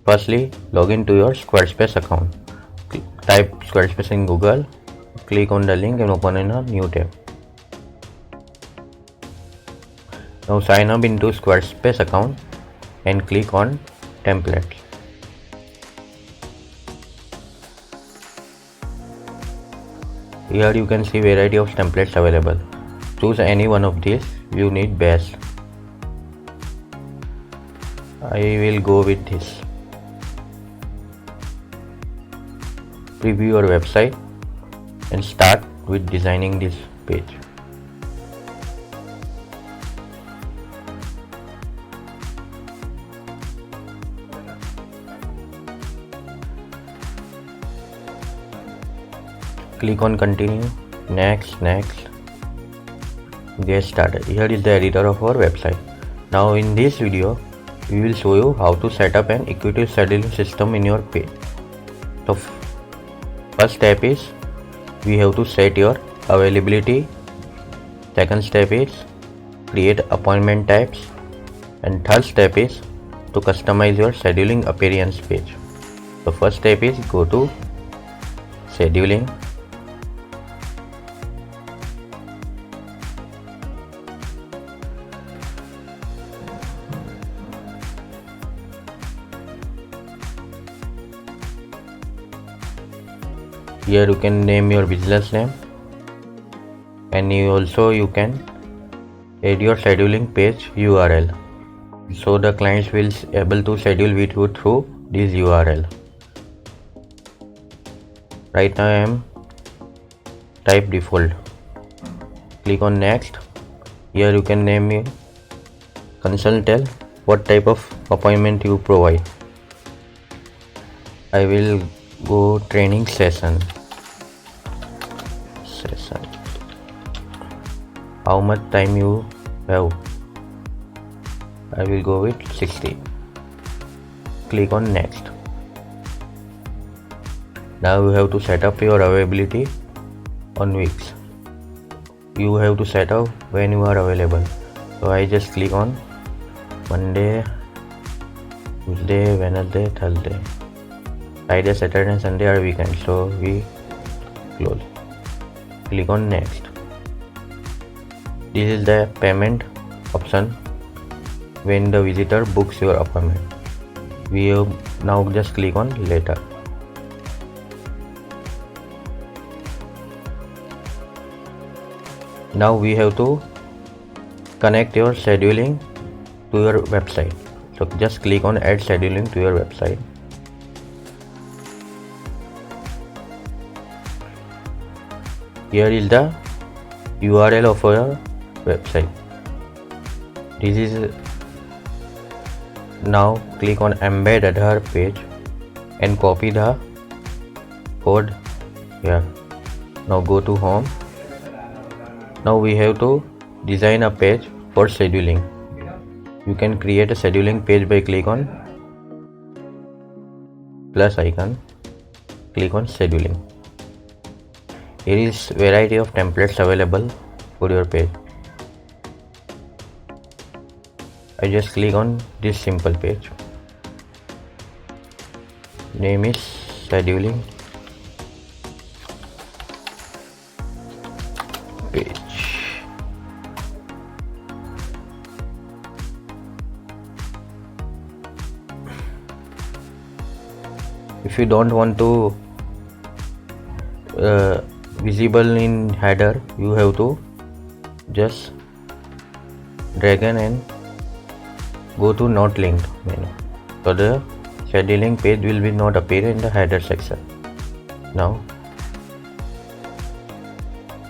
Firstly, log in to your Squarespace account. Type Squarespace in Google, click on the link and open in a new tab. Now sign up into Squarespace account and click on templates. Here you can see variety of templates available. Choose any one of these you need best. I will go with this. Preview your website and start with designing this page. Click on continue, next, get started. Here is the editor of our website. Now in this video, we will show you how to set up an equity scheduling system in your page. So first step is we have to set your availability. Second step is create appointment types, and third step is to customize your scheduling appearance page. The first step is go to scheduling. Here you can name your business name, and you can add your scheduling page URL, so the clients will able to schedule with you through this URL. Right now I am type default. Click on next. Here you can name your consultant, what type of appointment you provide. I will go training session. How much time you have? I will go with 60. Click on next. Now you have to set up your availability on weeks. You have to set up when you are available. So I just click on Monday, Tuesday, Wednesday, Thursday. Friday, Saturday and Sunday are weekend, so we close. Click on next. This is the payment option when the visitor books your appointment. We have now just click on later. Now we have to connect your scheduling to your website. So just click on add scheduling to your website. Here is the URL of your website. This is now click on embed other page and copy the code here. Now go to home. Now we have to design a page for scheduling. You can create a scheduling page by click on plus icon, click on scheduling. Here is variety of templates available for your page. I just click on this simple page. Name is scheduling page. If you don't want to visible in header, you have to just drag and go to not linked menu, so the scheduling page will be not appear in the header section. Now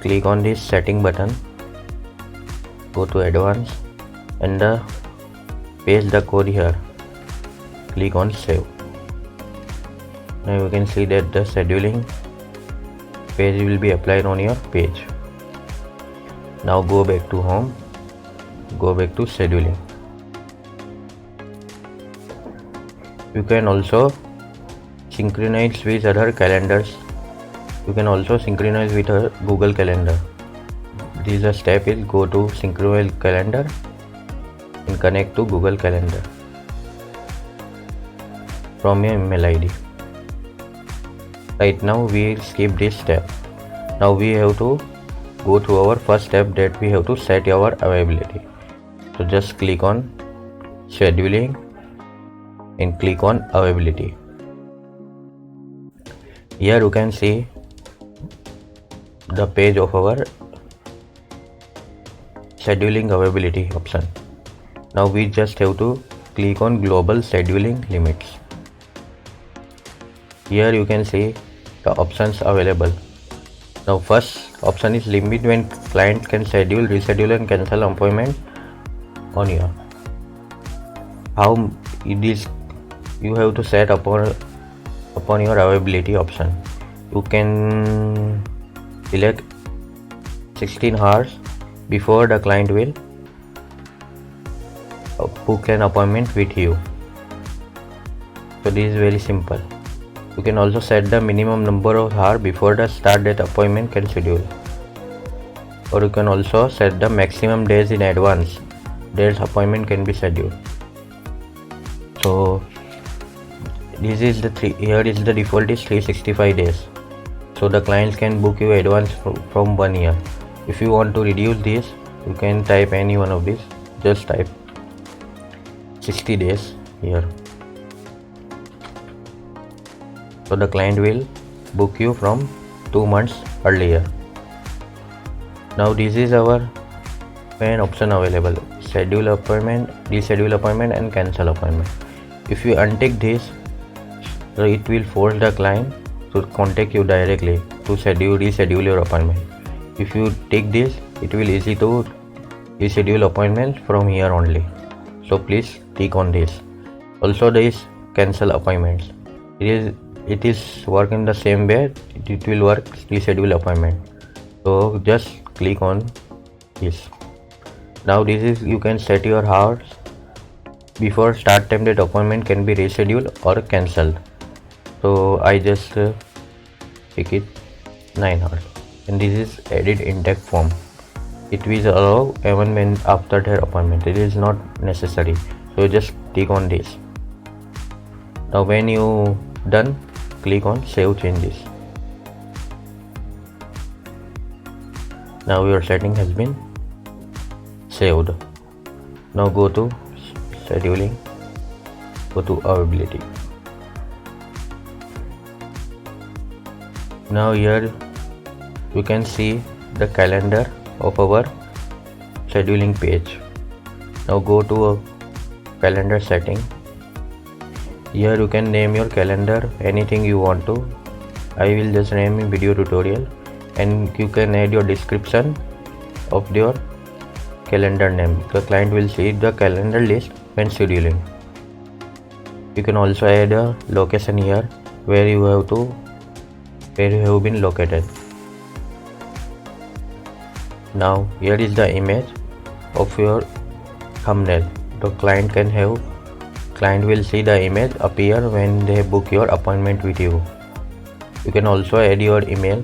click on this setting button, go to advanced and paste the code here. Click on save. Now you can see that the scheduling page will be applied on your page. Now go back to home, go back to scheduling. You can also synchronize with other calendars. You can also synchronize with a Google Calendar. This is a step is go to synchronize calendar and connect to Google Calendar. from your email ID. Right now we skip this step. Now we have to go to our first step, that we have to set our availability. So just click on scheduling and click on availability. Here you can see the page of our scheduling availability option. Now we just have to click on global scheduling limits. Here you can see the options available. Now first option is limit when client can schedule, reschedule and cancel appointment on your. How it is, you have to set upon your availability option. You can select 16 hours before the client will book an appointment with you. So this is very simple. You can also set the minimum number of hours before the start date appointment can schedule, or you can also set the maximum days in advance that appointment can be scheduled. So this is here is the default is 365 days. So the clients can book you advance from 1 year. If you want to reduce this, you can type any one of these. Just type 60 days here. So the client will book you from 2 months earlier. Now this is our main option available: schedule appointment, reschedule appointment and cancel appointment. If you untick this, it will force the client to contact you directly to reschedule your appointment. If you tick this, it will easy to reschedule appointment from here only. So please tick on this. Also there is cancel appointments. It is work in the same way. It will work reschedule appointment. So just click on this. Now this is, you can set your hours before start time that appointment can be rescheduled or cancelled. So I just pick it 9 hours, and this is edit intact form. It will allow even when after their appointment. It is not necessary. So just click on this. Now when you done, click on save changes. Now your setting has been saved. Now go to scheduling, go to availability. Now here you can see the calendar of our scheduling page. Now go to a calendar setting. Here you can name your calendar anything you want to. I will just name in video tutorial, and you can add your description of your calendar name. The client will see the calendar list when scheduling. You can also add a location here where you have been located. Now here is the image of your thumbnail. The client will see the image appear when they book your appointment with you. You can also add your email.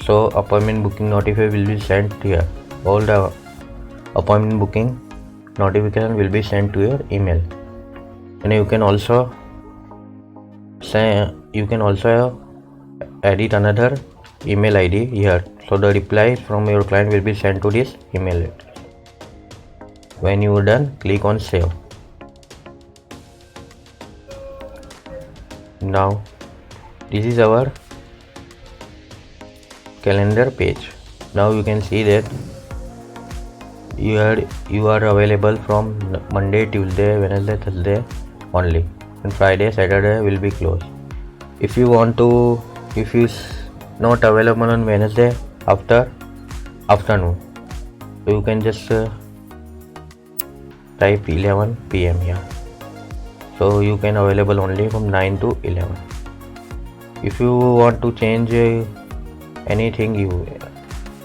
So appointment booking notification will be sent here. All the appointment booking notification will be sent to your email. And you can also edit another email ID here. So the replies from your client will be sent to this email. When you are done, click on save. Now this is our calendar page. Now you can see that you are available from Monday, Tuesday, Wednesday, Thursday only, and Friday, Saturday will be closed. If you not available on Wednesday after afternoon, so you can just type 11 PM here. So you can available only from 9 to 11. If you want to change anything, you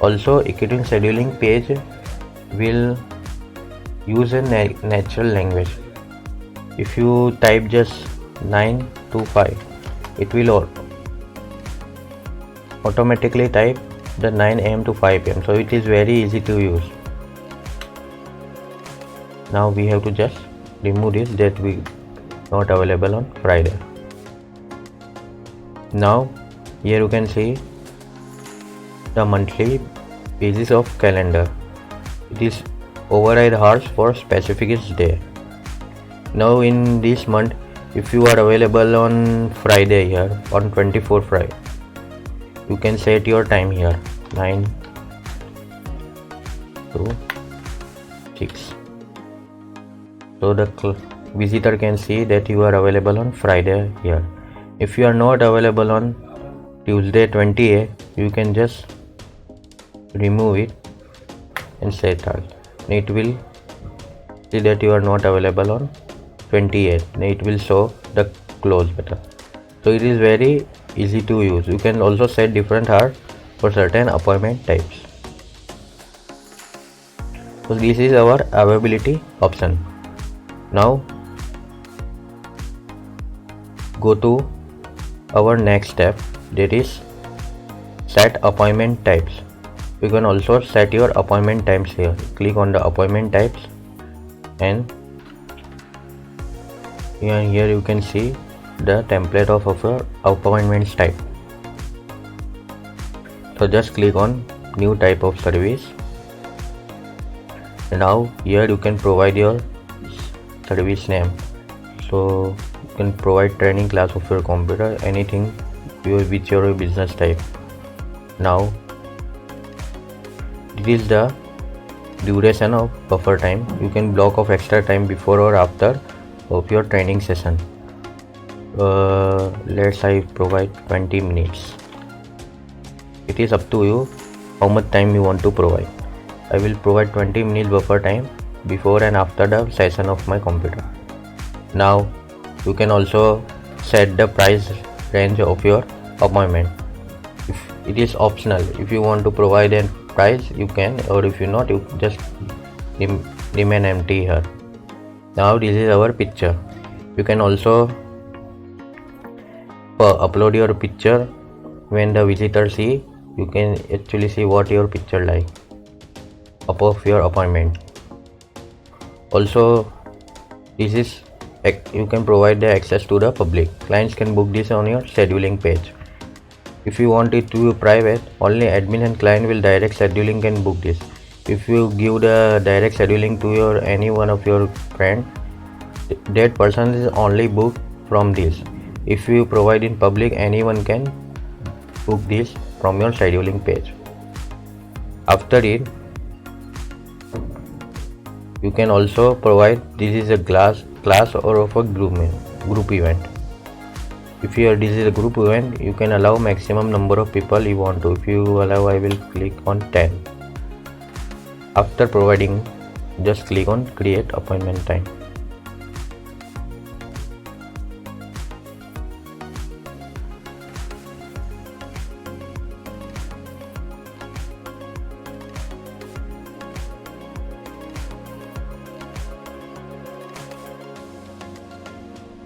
also Acuity scheduling page will use a natural language. If you type just 9 to 5, it will automatically type the 9 AM to 5 PM. So it is very easy to use. Now we have to just remove this, that not available on Friday. Now here you can see the monthly basis of calendar. It is override hours for specific day. Now in this month, if you are available on Friday here on 24 Friday, you can set your time here 9 to 6. So the visitor can see that you are available on Friday here. If you are not available on Tuesday 28, you can just remove it and set that. It will see that you are not available on 28. It will show the close button. So it is very easy to use. You can also set different hours for certain appointment types. So this is our availability option. Now go to our next step, that is set appointment types. You can also set your appointment times here. Click on the appointment types and here you can see the template of your appointments type. So just click on new type of service. Now here you can provide your service name. So you can provide training class of your computer, anything with your business type. Now this is the duration of buffer time. You can block off extra time before or after of your training session. Let's say provide 20 minutes. It is up to you how much time you want to provide. I will provide 20 minutes buffer time before and after the session of my computer. Now you can also set the price range of your appointment. If it is optional, if you want to provide a price you can, or if you not, you just remain empty here. Now this is our picture. You can also upload your picture. When the visitor see, you can actually see what your picture like up of your appointment. Also this is, you can provide the access to the public. Clients can book this on your scheduling page. If you want it to be private, only admin and client will direct scheduling can book this. If you give the direct scheduling to your any one of your friend, that person is only booked from this. If you provide in public, anyone can book this from your scheduling page. After it, you can also provide this is a class or of a group event. If this is a group event, you can allow maximum number of people you want to. If you allow, I will click on 10. After providing, just click on create appointment time.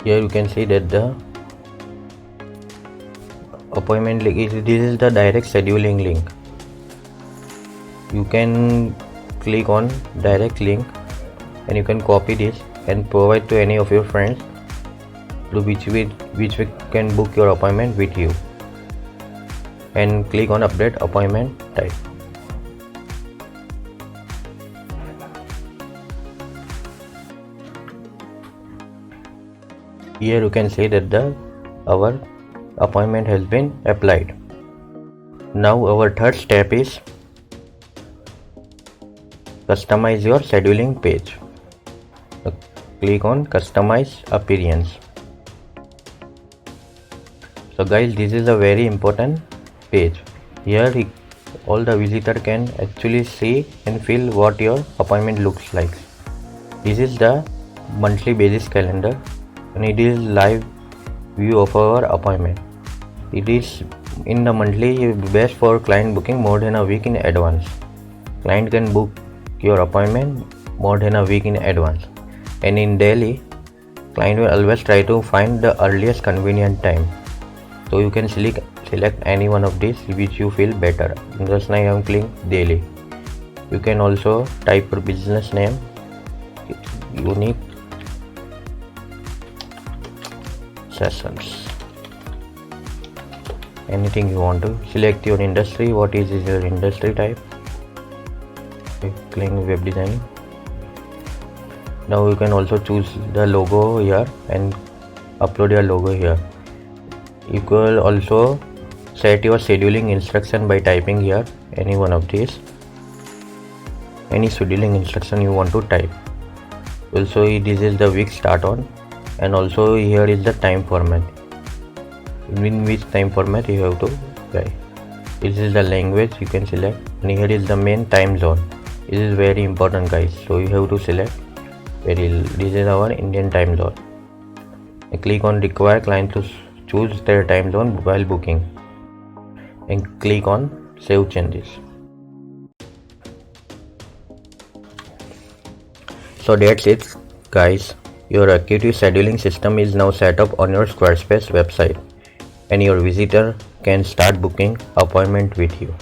Here you can see that the appointment link is, this is the direct scheduling link. You can click on direct link and you can copy this and provide to any of your friends to which we can book your appointment with you, and click on update appointment type. Here you can see that our appointment has been applied. Now our third step is customize your scheduling page. So click on customize appearance. So guys, this is a very important page. Here all the visitor can actually see and feel what your appointment looks like. This is the monthly basis calendar and it is live view of our appointment. It is in the monthly best for client booking more than a week in advance. Client can book your appointment more than a week in advance, and in daily client will always try to find the earliest convenient time. So you can select any one of these which you feel better. Just now I am clicking daily. You can also type your business name, unique sessions. Anything you want to select your industry. What is your industry type? Click web design. Now you can also choose the logo here and upload your logo here. You can also set your scheduling instruction by typing here any one of these, any scheduling instruction you want to type. Also this is the week start on, and also here is the time format, in which time format you have to write. This is the language you can select, and here is the main time zone. This is very important, guys, so you have to select this is our Indian time zone. And click on require client to choose their time zone while booking, and click on save changes. So that's it, guys. Your Acuity scheduling system is now set up on your Squarespace website, and your visitor can start booking appointment with you.